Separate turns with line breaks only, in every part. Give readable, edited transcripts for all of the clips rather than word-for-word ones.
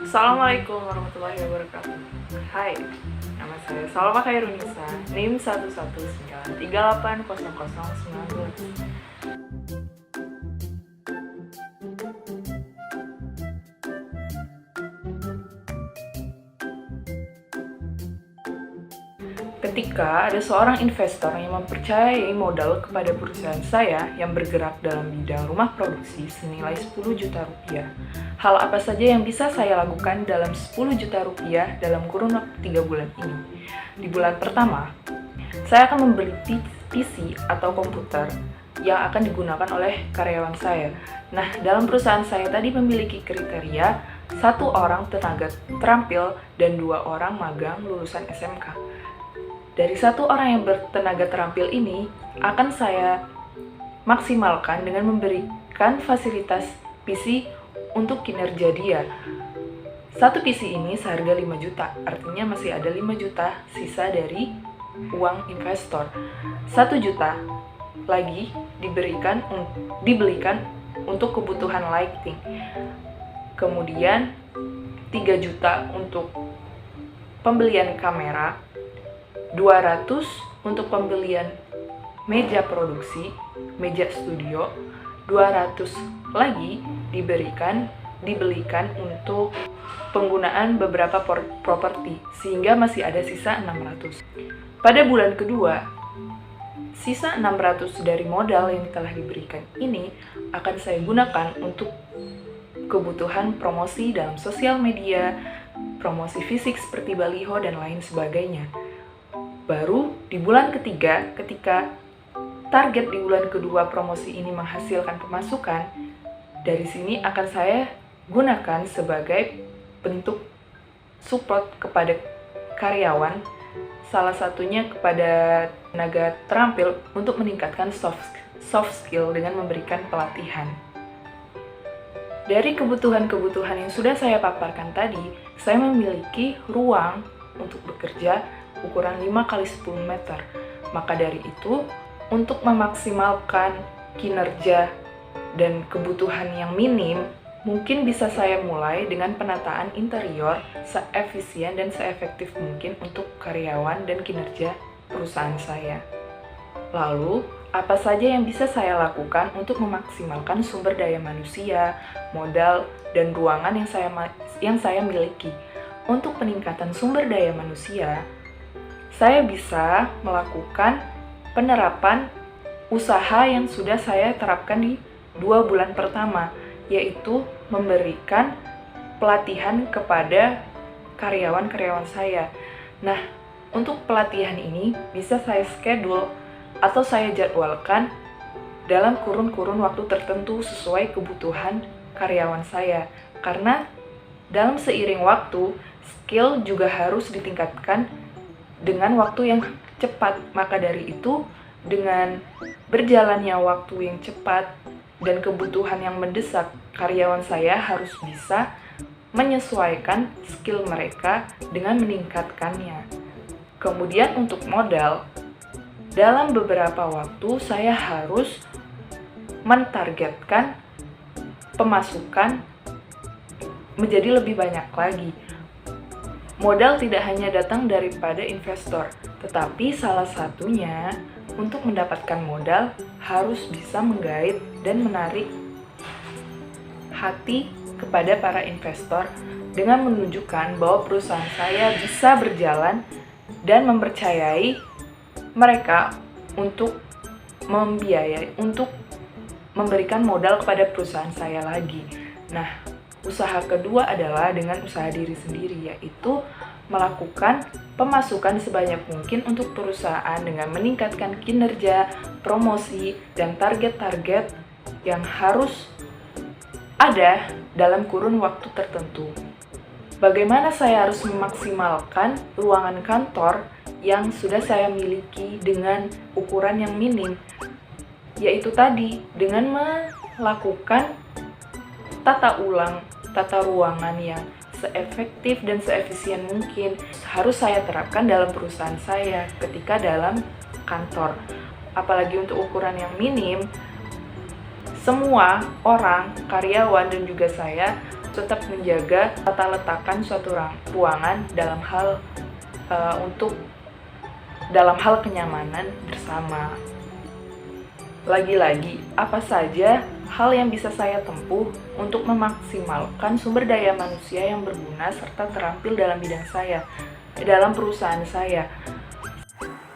Assalamualaikum warahmatullahi wabarakatuh. Hai, nama saya Salma Khairunisa, NIM 119380019. Ketika ada seorang investor yang mempercayai modal kepada perusahaan saya yang bergerak dalam bidang rumah produksi senilai 10 juta rupiah, hal apa saja yang bisa saya lakukan dalam 10 juta rupiah dalam kurun waktu 3 bulan ini? Di bulan pertama, saya akan membeli PC atau komputer yang akan digunakan oleh karyawan saya. Nah, dalam perusahaan saya tadi memiliki kriteria 1 orang tenaga terampil dan 2 orang magang lulusan SMK. Dari 1 orang yang bertenaga terampil ini akan saya maksimalkan dengan memberikan fasilitas PC untuk kinerja dia. 1 PC ini seharga 5 juta, artinya masih ada 5 juta sisa dari uang investor. 1 juta lagi dibelikan untuk kebutuhan lighting. Kemudian 3 juta untuk pembelian kamera, 200 untuk pembelian meja produksi, meja studio, 200 lagi dibelikan untuk penggunaan beberapa properti, sehingga masih ada sisa 600. Pada bulan kedua, sisa 600 dari modal yang telah diberikan ini akan saya gunakan untuk kebutuhan promosi dalam sosial media, promosi fisik seperti baliho dan lain sebagainya. Baru di bulan ketiga, ketika target di bulan kedua promosi ini menghasilkan pemasukan, dari sini akan saya gunakan sebagai bentuk support kepada karyawan, salah satunya kepada tenaga terampil untuk meningkatkan soft skill dengan memberikan pelatihan. Dari kebutuhan-kebutuhan yang sudah saya paparkan tadi, saya memiliki ruang untuk bekerja ukuran 5x10 meter. Maka dari itu, untuk memaksimalkan kinerja dan kebutuhan yang minim, mungkin bisa saya mulai dengan penataan interior seefisien dan seefektif mungkin untuk karyawan dan kinerja perusahaan saya. Lalu, apa saja yang bisa saya lakukan untuk memaksimalkan sumber daya manusia, modal, dan ruangan yang saya miliki? Untuk peningkatan sumber daya manusia, saya bisa melakukan penerapan usaha yang sudah saya terapkan di 2 bulan pertama, yaitu memberikan pelatihan kepada karyawan-karyawan saya. Nah, untuk pelatihan ini bisa saya schedule atau saya jadwalkan dalam kurun waktu tertentu sesuai kebutuhan karyawan saya. Karena dalam seiring waktu, skill juga harus ditingkatkan dengan waktu yang cepat. Maka dari itu, dengan berjalannya waktu yang cepat dan kebutuhan yang mendesak, karyawan saya harus bisa menyesuaikan skill mereka dengan meningkatkannya. Kemudian untuk modal, dalam beberapa waktu saya harus mentargetkan pemasukan menjadi lebih banyak lagi. Modal tidak hanya datang daripada investor, tetapi salah satunya untuk mendapatkan modal harus bisa menggait dan menarik hati kepada para investor dengan menunjukkan bahwa perusahaan saya bisa berjalan dan mempercayai mereka untuk memberikan modal kepada perusahaan saya lagi. Nah, usaha kedua adalah dengan usaha diri sendiri, yaitu melakukan pemasukan sebanyak mungkin untuk perusahaan dengan meningkatkan kinerja, promosi, dan target-target yang harus ada dalam kurun waktu tertentu. Bagaimana saya harus memaksimalkan ruangan kantor yang sudah saya miliki dengan ukuran yang minim? Yaitu tadi, dengan melakukan tata ruangan yang seefektif dan seefisien mungkin harus saya terapkan dalam perusahaan saya ketika dalam kantor. Apalagi untuk ukuran yang minim, semua orang, karyawan dan juga saya tetap menjaga tata letakan suatu ruangan dalam hal kenyamanan bersama. Lagi-lagi, apa saja hal yang bisa saya tempuh untuk memaksimalkan sumber daya manusia yang berguna serta terampil dalam bidang saya, dalam perusahaan saya,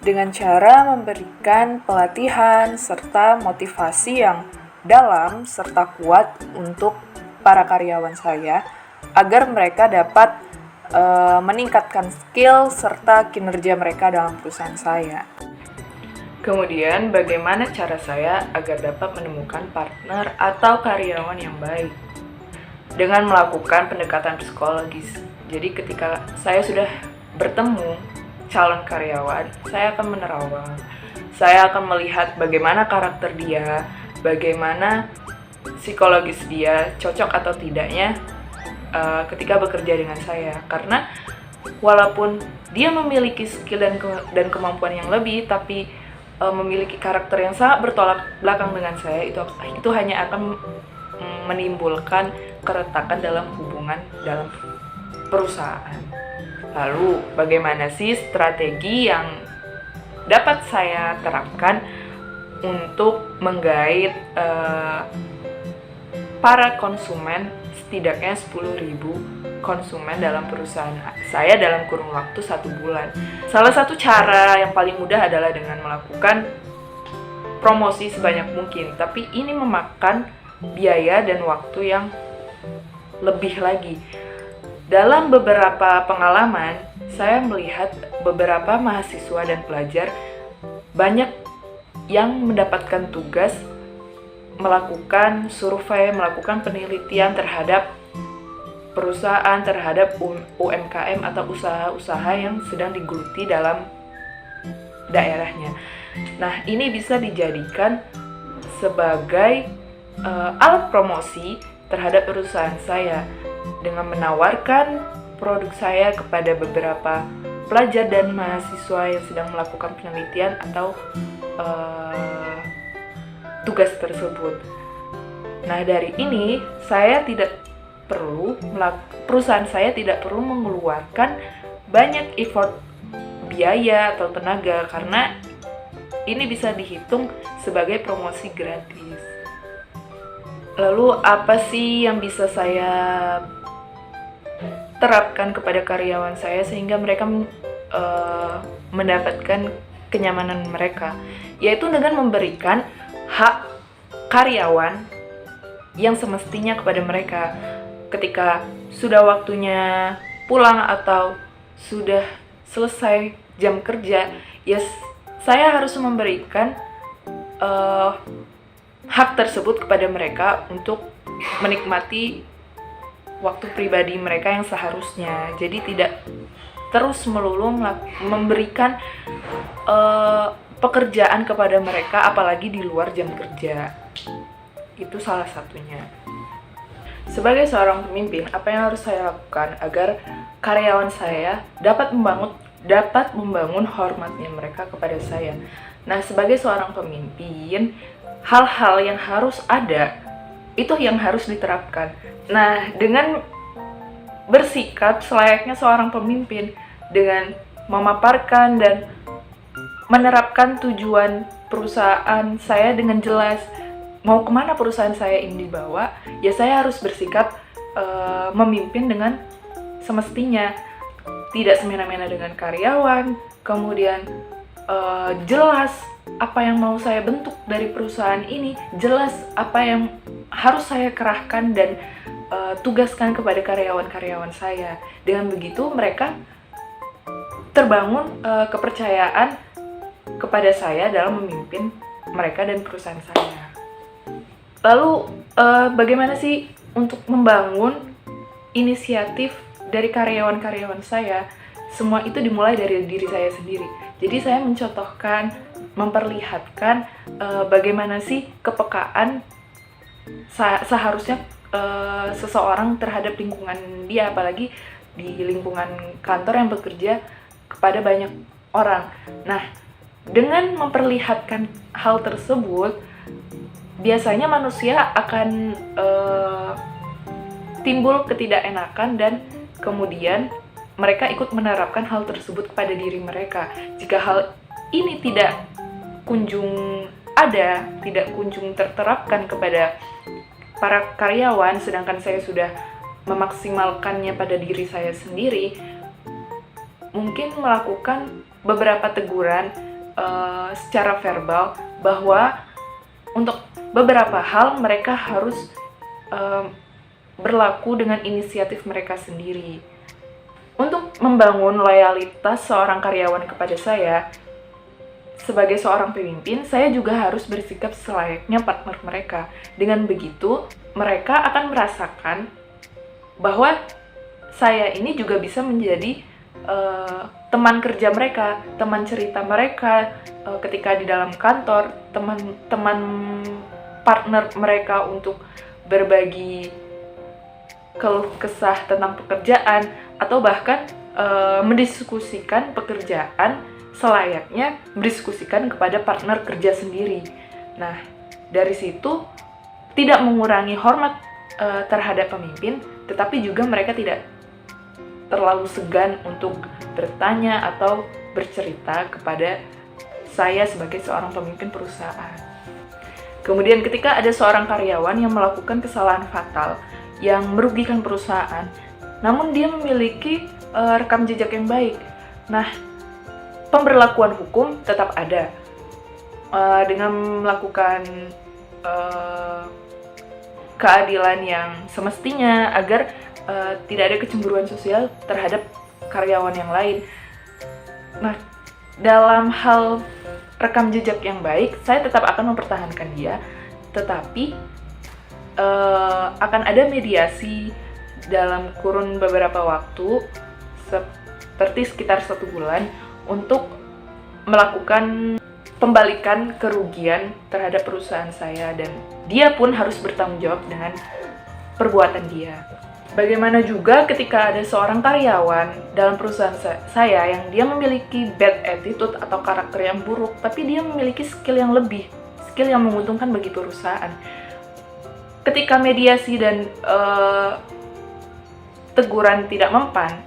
dengan cara memberikan pelatihan serta motivasi yang dalam serta kuat untuk para karyawan saya agar mereka dapat meningkatkan skill serta kinerja mereka dalam perusahaan saya. Kemudian, bagaimana cara saya agar dapat menemukan partner atau karyawan yang baik? Dengan melakukan pendekatan psikologis. Jadi ketika saya sudah bertemu calon karyawan, saya akan menerawang. Saya akan melihat bagaimana karakter dia, bagaimana psikologis dia, cocok atau tidaknya ketika bekerja dengan saya. Karena walaupun dia memiliki skill dan kemampuan yang lebih, tapi memiliki karakter yang sangat bertolak belakang dengan saya, itu hanya akan menimbulkan keretakan dalam hubungan dalam perusahaan. Lalu, bagaimana sih strategi yang dapat saya terapkan untuk menggait para konsumen, setidaknya 10.000 konsumen dalam perusahaan saya dalam kurun waktu 1 bulan. Salah satu cara yang paling mudah adalah dengan melakukan promosi sebanyak mungkin, tapi ini memakan biaya dan waktu yang lebih lagi. Dalam beberapa pengalaman, saya melihat beberapa mahasiswa dan pelajar banyak yang mendapatkan tugas melakukan survei, melakukan penelitian terhadap perusahaan, terhadap UMKM atau usaha-usaha yang sedang digeluti dalam daerahnya. Nah, ini bisa dijadikan sebagai alat promosi terhadap perusahaan saya dengan menawarkan produk saya kepada beberapa pelajar dan mahasiswa yang sedang melakukan penelitian atau tugas tersebut. Nah, dari ini perusahaan saya tidak perlu mengeluarkan banyak effort biaya atau tenaga karena ini bisa dihitung sebagai promosi gratis. Lalu apa sih yang bisa saya terapkan kepada karyawan saya sehingga mereka mendapatkan kenyamanan mereka? Yaitu dengan memberikan hak karyawan yang semestinya kepada mereka. Ketika sudah waktunya pulang atau sudah selesai jam kerja, saya harus memberikan hak tersebut kepada mereka untuk menikmati waktu pribadi mereka yang seharusnya. Jadi tidak terus melulu memberikan pekerjaan kepada mereka, apalagi di luar jam kerja. Itu salah satunya. Sebagai seorang pemimpin, apa yang harus saya lakukan agar karyawan saya dapat membangun hormatnya mereka kepada saya? Nah, sebagai seorang pemimpin, hal-hal yang harus ada, itu yang harus diterapkan. Nah, dengan bersikap selayaknya seorang pemimpin, dengan memaparkan dan menerapkan tujuan perusahaan saya dengan jelas, mau kemana perusahaan saya ini dibawa, ya saya harus bersikap memimpin dengan semestinya, tidak semena-mena dengan karyawan, kemudian jelas apa yang mau saya bentuk dari perusahaan ini, jelas apa yang harus saya kerahkan dan tugaskan kepada karyawan-karyawan saya. Dengan begitu mereka terbangun kepercayaan kepada saya dalam memimpin mereka dan perusahaan saya. Lalu bagaimana sih untuk membangun inisiatif dari karyawan-karyawan saya? Semua itu dimulai dari diri saya sendiri. Jadi saya mencontohkan, memperlihatkan bagaimana sih kepekaan seharusnya seseorang terhadap lingkungan dia, apalagi di lingkungan kantor yang bekerja kepada banyak orang. Nah, dengan memperlihatkan hal tersebut, biasanya manusia akan timbul ketidakenakan dan kemudian mereka ikut menerapkan hal tersebut kepada diri mereka. Jika hal ini tidak kunjung ada, tidak kunjung terterapkan kepada para karyawan, sedangkan saya sudah memaksimalkannya pada diri saya sendiri, mungkin melakukan beberapa teguran secara verbal bahwa untuk beberapa hal mereka harus berlaku dengan inisiatif mereka sendiri. Untuk membangun loyalitas seorang karyawan kepada saya, sebagai seorang pemimpin, saya juga harus bersikap selayaknya partner mereka. Dengan begitu, mereka akan merasakan bahwa saya ini juga bisa menjadi teman kerja mereka, teman cerita mereka ketika di dalam kantor, teman partner mereka untuk berbagi keluh kesah tentang pekerjaan, atau bahkan mendiskusikan pekerjaan selayaknya mendiskusikan kepada partner kerja sendiri. Nah, dari situ tidak mengurangi hormat terhadap pemimpin, tetapi juga mereka tidak terlalu segan untuk bertanya atau bercerita kepada saya sebagai seorang pemimpin perusahaan. Kemudian ketika ada seorang karyawan yang melakukan kesalahan fatal yang merugikan perusahaan, namun dia memiliki rekam jejak yang baik. Nah, pemberlakuan hukum tetap ada dengan melakukan keadilan yang semestinya agar tidak ada kecemburuan sosial terhadap karyawan yang lain. Nah, dalam hal rekam jejak yang baik, saya tetap akan mempertahankan dia, tetapi akan ada mediasi dalam kurun beberapa waktu, seperti sekitar 1 bulan, untuk melakukan pembalikan kerugian terhadap perusahaan saya, dan dia pun harus bertanggung jawab dengan perbuatan dia. Bagaimana juga ketika ada seorang karyawan dalam perusahaan saya yang dia memiliki bad attitude atau karakter yang buruk, tapi dia memiliki skill yang lebih, skill yang menguntungkan bagi perusahaan. Ketika mediasi dan teguran tidak mempan,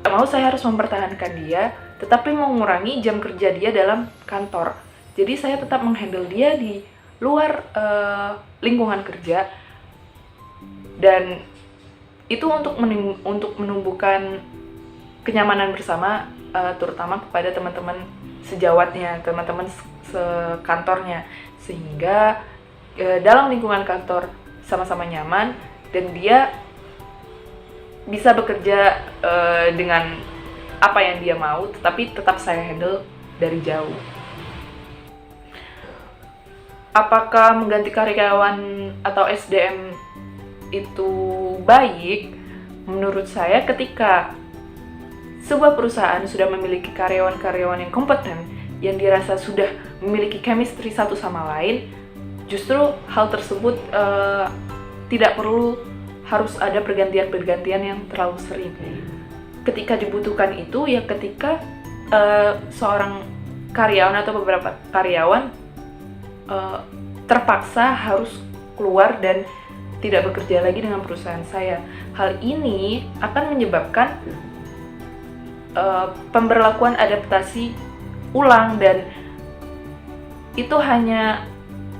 mau saya harus mempertahankan dia, tetapi mengurangi jam kerja dia dalam kantor. Jadi saya tetap menghandle dia di luar lingkungan kerja, dan itu untuk menumbuhkan kenyamanan bersama, terutama kepada teman-teman sejawatnya, teman-teman sekantornya, sehingga dalam lingkungan kantor sama-sama nyaman dan dia bisa bekerja dengan apa yang dia mau, tetapi tetap saya handle dari jauh. Apakah mengganti karyawan atau SDM itu baik? Menurut saya, ketika sebuah perusahaan sudah memiliki karyawan-karyawan yang kompeten, yang dirasa sudah memiliki chemistry satu sama lain, justru hal tersebut tidak perlu harus ada pergantian-pergantian yang terlalu sering. Ketika dibutuhkan itu, ya ketika seorang karyawan atau beberapa karyawan terpaksa harus keluar dan tidak bekerja lagi dengan perusahaan saya. Hal ini akan menyebabkan pemberlakuan adaptasi ulang, dan itu hanya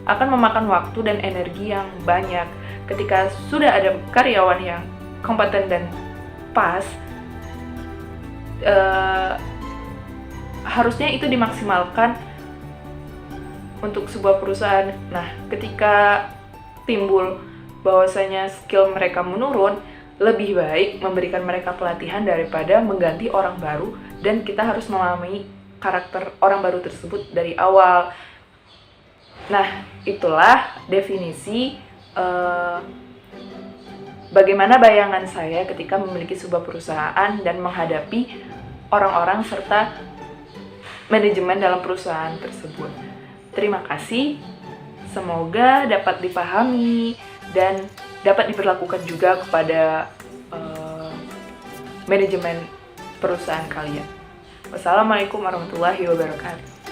akan memakan waktu dan energi yang banyak. Ketika sudah ada karyawan yang kompeten dan pas, harusnya itu dimaksimalkan untuk sebuah perusahaan. Nah, ketika timbul bahwasanya skill mereka menurun, lebih baik memberikan mereka pelatihan daripada mengganti orang baru, dan kita harus memahami karakter orang baru tersebut dari awal. Nah, itulah definisi bagaimana bayangan saya ketika memiliki sebuah perusahaan dan menghadapi orang-orang serta manajemen dalam perusahaan tersebut. Terima kasih, semoga dapat dipahami dan dapat diberlakukan juga kepada manajemen perusahaan kalian. Wassalamualaikum warahmatullahi wabarakatuh.